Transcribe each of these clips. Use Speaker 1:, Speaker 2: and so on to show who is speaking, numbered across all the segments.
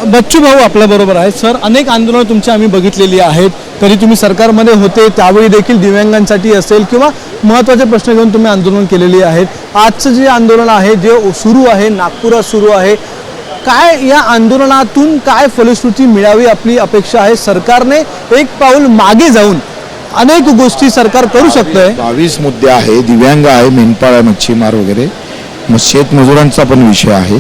Speaker 1: बच्चू भाऊ आपल्या बरोबर आहेत. सर, अनेक आंदोलनं तुमची आम्ही बघितलेली आहेत. कधी तुम्ही सरकारमध्ये होते त्यावेळी देखील दिव्यांगांसाठी असेल किंवा महत्त्वाचे प्रश्न घेऊन तुम्ही आंदोलन केलेली आहेत. आजचं जे आंदोलन आहे जे सुरू आहे, नागपुरात सुरू आहे, काय या आंदोलनातून काय फलश्रुती मिळावी आपली अपेक्षा आहे? सरकारने एक पाऊल मागे जाऊन अनेक गोष्टी सरकार करू शकतंय.
Speaker 2: 22 मुद्दे आहे, दिव्यांग आहे, मेंढपाळ, मच्छीमार वगैरे, शेतमजुरांचा पण विषय आहे.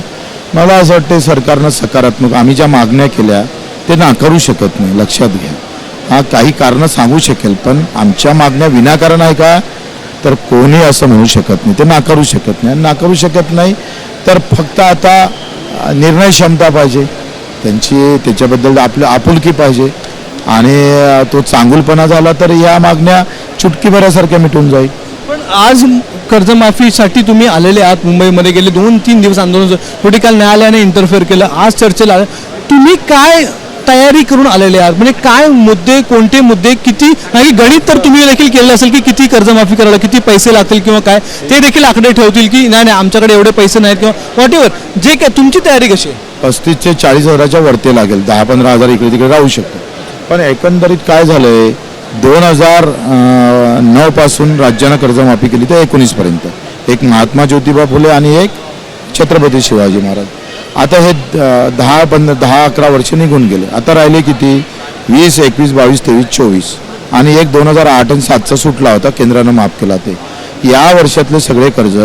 Speaker 2: मला असं वाटतं सरकारनं सकारात्मक, आम्ही ज्या मागण्या केल्या ते नाकारू शकत नाही, लक्षात घ्या. हा काही कारणं सांगू शकेल, पण आमच्या मागण्या विनाकारण आहे का तर कोणी असं म्हणू शकत नाही, ते नाकारू शकत नाही. नाकारू शकत नाही तर फक्त आता निर्णय क्षमता पाहिजे त्यांची, त्याच्याबद्दल आपली आपुलकी पाहिजे आणि तो चांगुलपणा झाला तर या मागण्या चुटकीभरासारख्या मिटून जाईल.
Speaker 1: पण आज कर्जमाफीसाठी तुम्ही आलेले आहात, मुंबईमध्ये गेले 2-3 दिवस आंदोलन, शेवटी काल न्यायालयाने इंटरफेअर केलं, आज चर्चेला आलं. तुम्ही काय तयारी करून आलेले आहात? म्हणजे काय मुद्दे, कोणते मुद्दे, किती, नाही गणित तर तुम्ही देखील केलं असेल की किती कर्जमाफी करायला किती पैसे लागतील किंवा काय, ते देखील आकडे ठेवतील की नाही नाही आमच्याकडे एवढे पैसे नाहीत किंवा व्हॉट एव्हर, जे काय तुमची तयारी कशी आहे?
Speaker 2: 35 ते 40 हजाराच्या वरती लागेल, 10-15 हजार इकडे तिकडे राहू शकतो. पण एकंदरीत काय झालंय, 2009 पासून राज्यानं कर्जमाफी केली तर 19 पर्यंत, एक महात्मा ज्योतिबा फुले आणि एक छत्रपती शिवाजी महाराज. आता हे 10-11 वर्ष निघून गेले. आता राहिले किती? 20, 21, 22, 23, 24 आणि एक 2008 आणि 7चा सुटला होता, केंद्रानं माफ केला. ते या वर्षातले सगळे कर्ज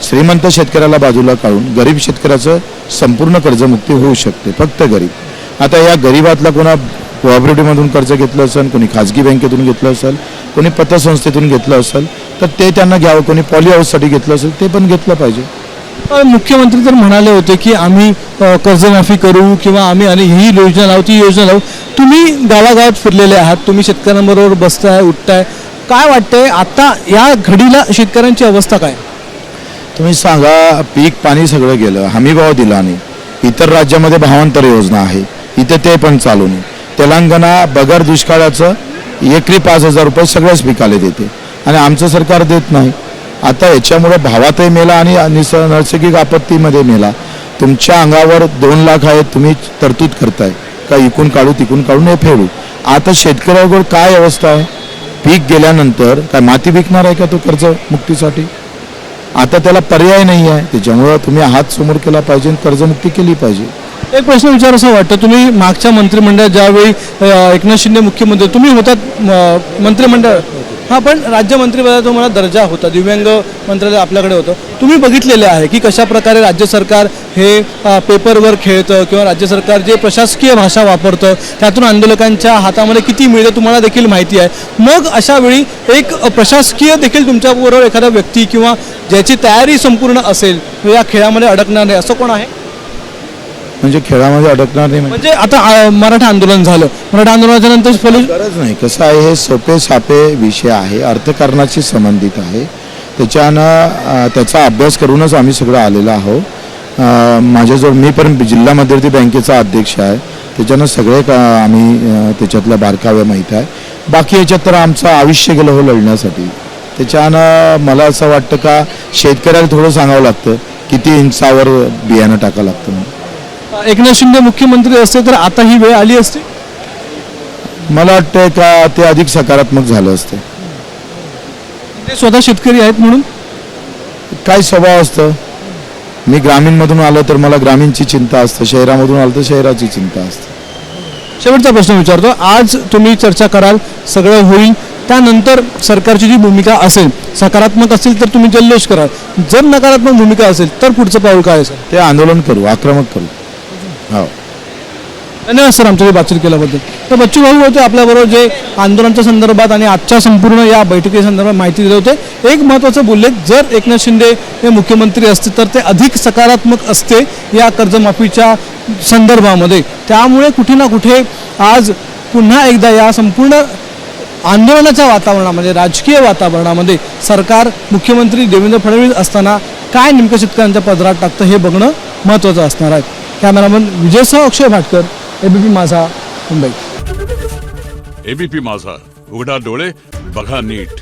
Speaker 2: श्रीमंत शेतकऱ्याला बाजूला काढून गरीब शेतकऱ्याचं संपूर्ण कर्जमुक्ती होऊ शकते, फक्त गरीब. आता या गरीबातला कोणा कोऑपरेटिव्हमधून कर्ज घेतलं असेल, कोणी खाजगी बँकेतून घेतलं असेल, कोणी पतसंस्थेतून घेतलं असेल तर ते त्यांना घ्यावं, कोणी पॉली हाऊससाठी घेतलं असेल ते पण घेतलं पाहिजे.
Speaker 1: मुख्यमंत्री तर म्हणाले होते की आम्ही कर्जमाफी करू किंवा आम्ही आणि ही योजना लावू, ती योजना लावू. तुम्ही गावागावात फिरलेले आहात, तुम्ही शेतकऱ्यांबरोबर बसताय, उठताय, काय वाटतंय आता या घडीला शेतकऱ्यांची अवस्था काय?
Speaker 2: तुम्ही सांगा, पीक पाणी सगळं गेलं, हमी भाव दिला नाही. इतर राज्यामध्ये भावांतर योजना आहे, इथे ते पण चालू नाही. तेलंगणा बगर दुष्काळाचं एकरी 5,000 रुपये सगळ्याच पिकाले देते आणि आमचं सरकार देत नाही. आता याच्यामुळे भावातही मेला आणि नैसर्गिक आपत्तीमध्ये मेला. तुमच्या अंगावर 2 लाख आहेत, तुम्ही तरतूद करताय का इकून काढू तिकून काढून हे फेडू. आता शेतकऱ्यावर काय अवस्था आहे, पीक गेल्यानंतर काय माती विकणार आहे का तो कर्जमुक्तीसाठी? आता त्याला पर्याय नाही आहे. त्याच्यामुळं तुम्ही हात समोर केला पाहिजे, कर्जमुक्ती केली पाहिजे.
Speaker 1: एक प्रश्न विचार असं वाटतं, तुम्ही मागच्या मंत्रिमंडळात ज्यावेळी एकनाथ शिंदे मुख्यमंत्री, तुम्ही होतात मंत्रिमंडळ, हां, पण राज्यमंत्रीपदाचा तुम्हाला दर्जा होता, दिव्यांग मंत्रालय आपल्याकडे होतं, तुम्ही बघितलेले आहे की कशा प्रकारे राज्य सरकार हे पेपरवर खेळतं किंवा राज्य सरकार जे प्रशासकीय भाषा वापरतं त्यातून आंदोलकांच्या हातामध्ये किती मिळतं तुम्हाला देखील माहिती आहे. मग अशा वेळी एक प्रशासकीय देखील तुमच्याबरोबर एखादा व्यक्ती किंवा ज्याची तयारी संपूर्ण असेल या खेळामध्ये अडकणार नाही असं कोण आहे?
Speaker 2: म्हणजे खेळामध्ये अडकणार नाही
Speaker 1: म्हणजे आता मराठा आंदोलन झालं, मराठा आंदोलनाच्या नंतर
Speaker 2: गरज नाही. कसं आहे, हे सोपे सापे विषय आहे, अर्थकारणाशी संबंधित आहे. त्याच्यानं त्याचा अभ्यास करूनच आम्ही सगळं आलेलो आहोत. माझ्याजवळ मी पण जिल्हा मध्यवर्ती बँकेचा अध्यक्ष आहे, त्याच्यानं सगळे आम्ही त्याच्यातल्या बारकाव्या माहीत आहे. बाकी याच्यात तर आमचं आयुष्य गेलं हो लढण्यासाठी. त्याच्यानं मला असं वाटतं का शेतकऱ्याला थोडं सांगावं लागतं किती इंचावर बियाणं टाकावं लागतं म्हणून.
Speaker 1: एकनाथ शिंदे मुख्यमंत्री असते तर आता ही वेळ आली असती?
Speaker 2: मला वाटतं का ते अधिक सकारात्मक झालं असतं.
Speaker 1: ते स्वतः शेतकरी आहेत म्हणून
Speaker 2: काय स्वभाव असतं, मी ग्रामीणमधून आलो तर मला ग्रामीणची चिंता असतं, शहरामधून आलो तर शहराची चिंता असते.
Speaker 1: शेवटचा प्रश्न विचारतो, आज तुम्ही चर्चा कराल, सगळं होईल, त्यानंतर सरकारची जी भूमिका असेल सकारात्मक असेल तर तुम्ही जल्लोष कराल, जर नकारात्मक भूमिका असेल तर पुढचं पाऊल काय असेल?
Speaker 2: ते आंदोलन करू, आक्रमक करू. हो,
Speaker 1: धन्यवाद सर आमच्याशी बातचीत केल्याबद्दल. तर बच्चू भाऊ होते आपल्याबरोबर, जे आंदोलनाच्या संदर्भात आणि आजच्या संपूर्ण या बैठकीसंदर्भात माहिती देत होते. एक महत्त्वाचं बोलले, जर एकनाथ शिंदे हे मुख्यमंत्री असते तर ते अधिक सकारात्मक असते या कर्जमाफीच्या संदर्भामध्ये. त्यामुळे कुठे ना कुठे आज पुन्हा एकदा या संपूर्ण आंदोलनाच्या वातावरणामध्ये, राजकीय वातावरणामध्ये सरकार मुख्यमंत्री देवेंद्र फडणवीस असताना काय नेमकं शेतकऱ्यांच्या पदरात टाकतं हे बघणं महत्त्वाचं असणार आहे. कॅमेरामन विजयसह अक्षय भाटकर, एबीपी माझा, मुंबई.
Speaker 3: एबीपी माझा, उघडा डोळे बघा नीट.